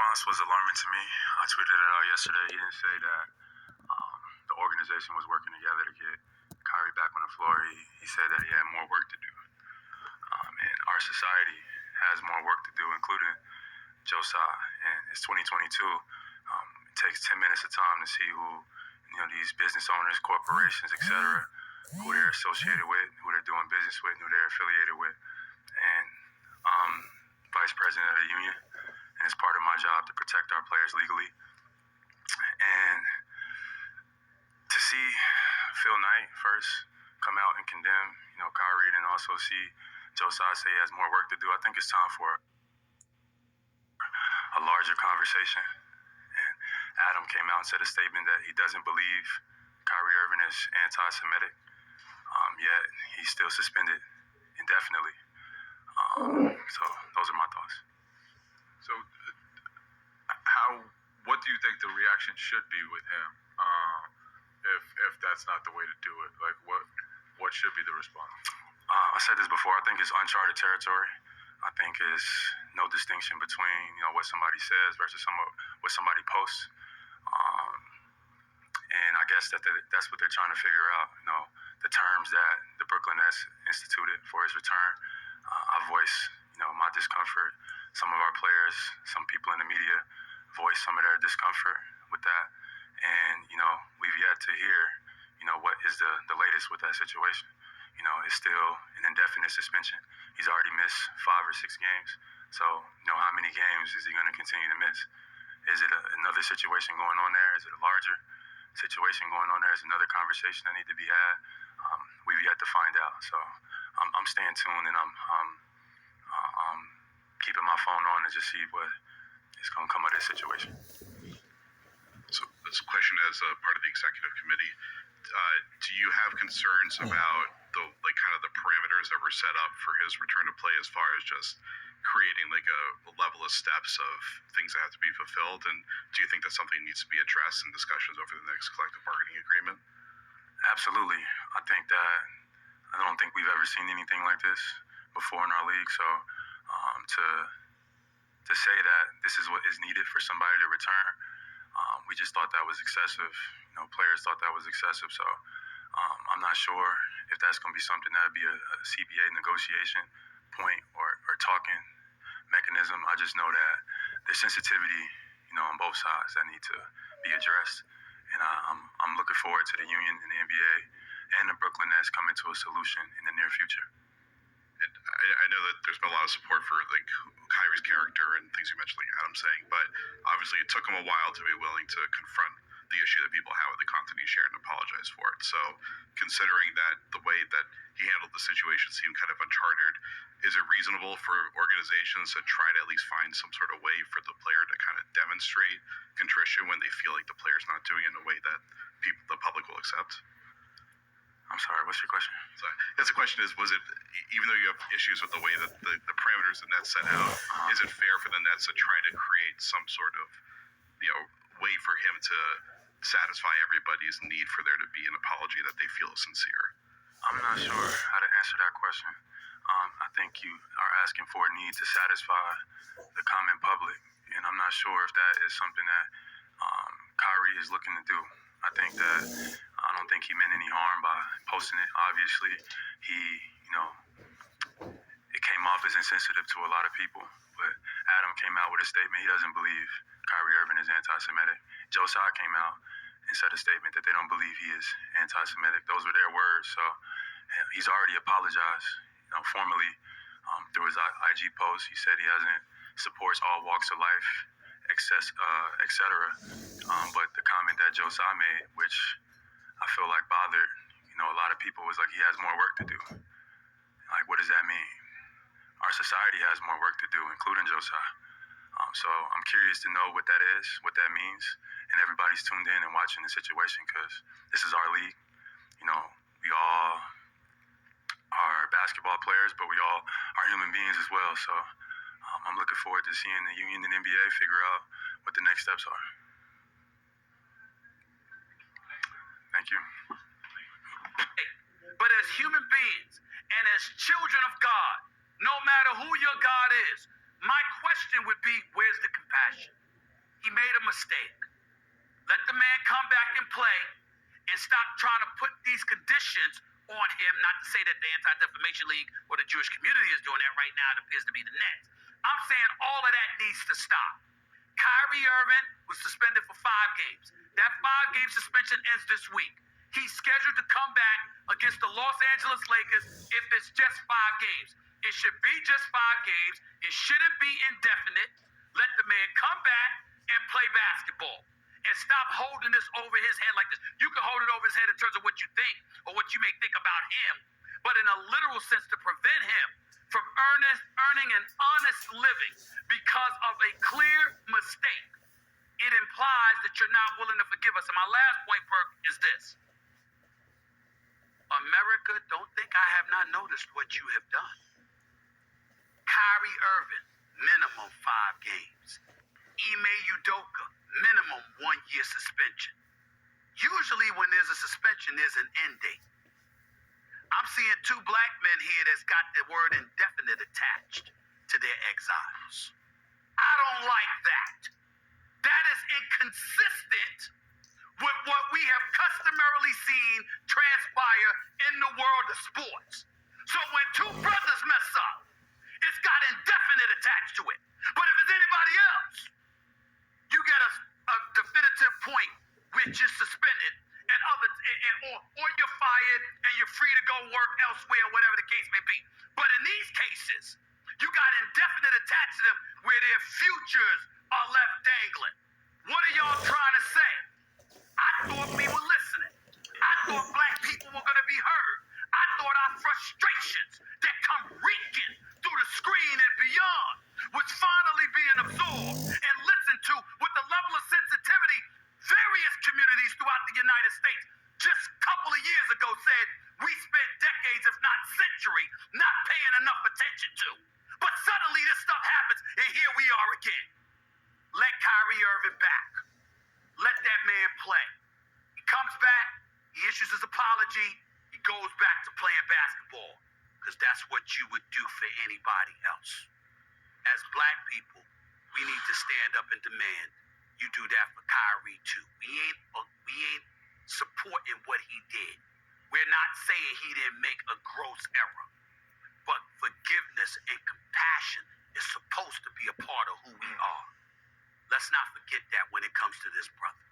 response was alarming to me. I tweeted it out yesterday. He didn't say that the organization was working together to get Kyrie back on the floor. He said that he had more work to do. And our society has more work to do, including Josiah. And it's 2022. It takes 10 minutes of time to see who, these business owners, corporations, etc., who they're associated with, who they're doing business with, who they're affiliated with. And vice president of the union, and it's part of my job to protect our players legally. And to see Phil Knight first come out and condemn, Kyrie, and also see Josiah say he has more work to do, I think it's time for a larger conversation. And Adam came out and said a statement that he doesn't believe Kyrie Irving is anti-Semitic, yet he's still suspended indefinitely. So those are my thoughts. So what do you think the reaction should be with him if that's not the way to do it? Like what should be the response? I said this before. I think it's uncharted territory. I think it's no distinction between what somebody says versus what somebody posts. And I guess that's what they're trying to figure out. The terms that the Brooklyn Nets instituted for his return. I voice, my discomfort. Some of our players, some people in the media voice some of their discomfort with that. And, we've yet to hear, what is the latest with that situation. It's still an indefinite suspension. He's already missed 5 or 6 games. So, how many games is he going to continue to miss? Is it another situation going on there? Is it a larger situation going on there? Is another conversation that need to be had? We've yet to find out. So I'm staying tuned, and I'm keeping my phone on to just see what is going to come of this situation. So this question as a part of the executive committee, do you have concerns about the parameters that were set up for his return to play, as far as just creating a level of steps of things that have to be fulfilled? And do you think that's something that needs to be addressed in discussions over the next collective bargaining agreement? Absolutely. I don't think we've ever seen anything like this before in our league. So to say that this is what is needed for somebody to return, we just thought that was excessive. Players thought that was excessive. So I'm not sure if that's going to be something that would be a CBA negotiation point or talking mechanism. I just know that there's sensitivity, on both sides that need to be addressed. And I'm looking forward to the union and the NBA and the Brooklyn Nets coming to a solution in the near future. And I know that there's been a lot of support for Kyrie's character and things you mentioned, like Adam saying, but obviously it took him a while to be willing to confront the issue that people have with the content he shared and apologize for it. So considering that the way that he handled the situation seemed kind of uncharted, is it reasonable for organizations to try to at least find some sort of way for the player to kind of demonstrate contrition when they feel like the player's not doing it in a way that the public will accept? I'm sorry, what's your question? So the question is, was it, even though you have issues with the way that the parameters the Nets set out, is it fair for the Nets to try to create some sort of, way for him to satisfy everybody's need for there to be an apology that they feel is sincere? I'm not sure how to answer that question. I think you are asking for a need to satisfy the common public, and I'm not sure if that is something that Kyrie is looking to do. I don't think he meant any harm by posting it. Obviously, it came off as insensitive to a lot of people, but Adam came out with a statement. He doesn't believe Kyrie Irving is anti-Semitic. Josiah came out and said a statement that they don't believe he is anti-Semitic. Those were their words. So he's already apologized, formally through his IG post. He said he supports all walks of life, etc. But the comment that Josiah made, which I feel like bothered, a lot of people, was like, he has more work to do. Like, what does that mean? Our society has more work to do, including Josiah. So I'm curious to know what that is, what that means, and everybody's tuned in and watching the situation because this is our league. We all are basketball players, but we all are human beings as well. So I'm looking forward to seeing the union and NBA figure out what the next steps are. Thank you. But as human beings and as children of God, no matter who your God is, my question would be, where's the compassion? mistake. Let the man come back and play and stop trying to put these conditions on him. Not to say that the Anti-Defamation League or the Jewish community is doing that right now. It appears to be the Nets. I'm saying all of that needs to stop. Kyrie Irving was suspended for 5 games. That 5-game suspension ends this week. He's scheduled to come back against the Los Angeles Lakers if it's just 5 games. It should be just 5 games. It shouldn't be indefinite. Let the man come back and play basketball. And stop holding this over his head like this. You can hold it over his head in terms of what you think or what you may think about him, but in a literal sense to prevent him from earning an honest living because of a clear mistake, it implies that you're not willing to forgive us. And my last point, Perk, is this. America, don't think I have not noticed what you have done. Kyrie Irving, minimum 5 games. Ime Udoka, minimum 1-year suspension. Usually when there's a suspension, there's an end date. I'm seeing 2 black men here that's got the word indefinite attached to their exiles. I don't like that. That is inconsistent with what we have customarily seen transpire in the world of sports. So when 2 brothers mess up, it's got indefinite attached to it. But if it's anybody else, you get a definitive point which is suspended and or you're fired and you're free to go work elsewhere, whatever the case may be. But in these cases, you got indefinite attached to them where their futures are left dangling. What are y'all trying to say? I thought we were listening. I thought black people were going to be heard. I thought our frustrations that come reeking through the screen and beyond was finally being absorbed and listened to with the level of sensitivity various communities throughout the United States just a couple of years ago said we spent decades, if not century, not paying enough attention to. But suddenly this stuff happens and here we are again. Let Kyrie Irving back. Let that man play. He comes back, he issues his apology, he goes back to playing basketball because that's what you would do for anybody else. As black people, we need to stand up and demand you do that for Kyrie too. We ain't supporting what he did. We're not saying he didn't make a gross error, but forgiveness and compassion is supposed to be a part of who we are. Let's not forget that when it comes to this brother.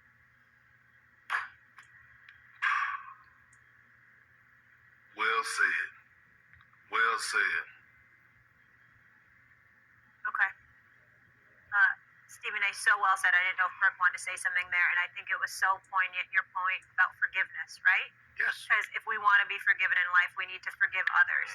Well said. Well said. Okay. Stephen A. so well said. I didn't know if Kirk wanted to say something there, and I think it was so poignant, your point about forgiveness, right? Yes. Because if we want to be forgiven in life, we need to forgive others.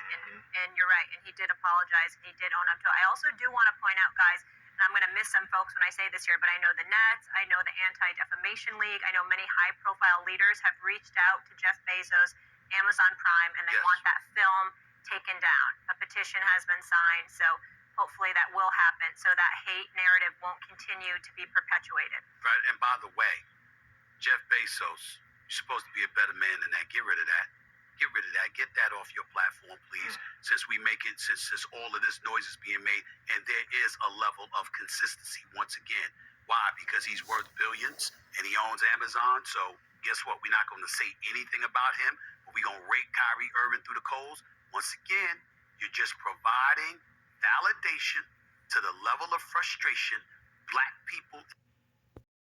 And you're right, and he did apologize, and he did own up to it. I also do want to point out, guys, and I'm going to miss some folks when I say this here, but I know the Nets, I know the Anti-Defamation League, I know many high-profile leaders have reached out to Jeff Bezos, Amazon Prime, and they want that film taken down. A petition has been signed, so hopefully that will happen so that hate narrative won't continue to be perpetuated. Right, and by the way, Jeff Bezos, you're supposed to be a better man than that. Get rid of that. Get rid of that. Get that off your platform, please. Since all of this noise is being made, and there is a level of consistency once again. Why? Because he's worth billions and he owns Amazon. So guess what? We're not going to say anything about him, but we're going to rake Kyrie Irving through the coals. Once again, you're just providing validation to the level of frustration black people